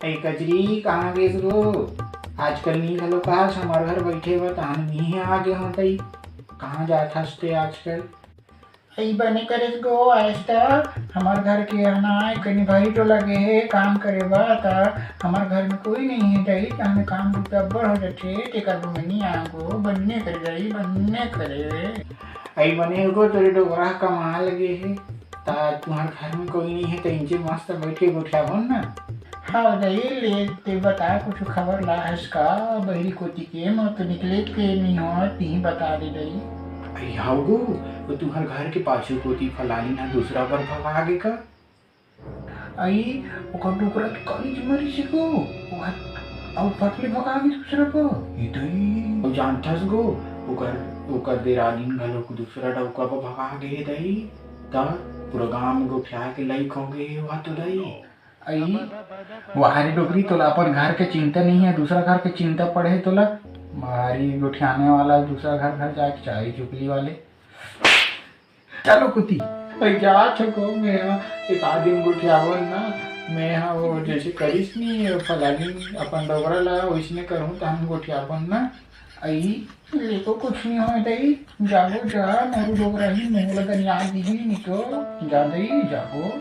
ऐ कजरी कहाँ गेस गो। आजकल नी घलो काश हमार घर बैठे बा तहां नहीं आगे हो तई। कहाँ जात हसते आजकल। ऐ बने करेस गो आज तक हमार घर के आना कहीं भाई तो लगे है काम करे बा ता हमार घर में कोई नहीं है तई ताने काम बड़ हो जाते तेकर में नहीं आगो बनने कर गई बनने करे। ऐ बने गो तेरे डोगरा कमा लगे है ता तुम्हार घर में कोई नहीं है तो इनसे मस्त बैठ के गोठिया बन ना। हाँ दही ले ते बता कुछ खबर ला है इसका बहरी कोती के मैं तो निकले के नहीं हो ती बता दे दही। अरे हाउगो वो तुम्हार घर के पाछू कोती फलानी ना दूसरा पर भगागे का। आई ओकर डोकरा के कॉलेज मरी से गो और फटले भगागे दूसरा पर ये दही और जानथस गो ओकर देरानीन घलो को दूसरा डौका पर भगागे दही ता पूरा गांव में गोठिया के लाइक हो गए वहाँ तो दही। आई वहारी डोकरी तोला अपन घर के चिंता नहीं है दूसरा घर के चिंता पड़े तोला भारी गोठियाने वाला दूसरा घर जाके चाय चुकली वाले। चलो कुती जा छको मैं एक आदमी गोठियावन ना मैं हाँ वो जैसे करीस नहीं फलानी अपन डोगरा ला वैसने करूँ तो हम गोठियावन ना। आई लेको कुछ नहीं हो दई जागो जा मेरू डोगरा ही मुँह लगन याद दी नहीं तो जा दई जागो।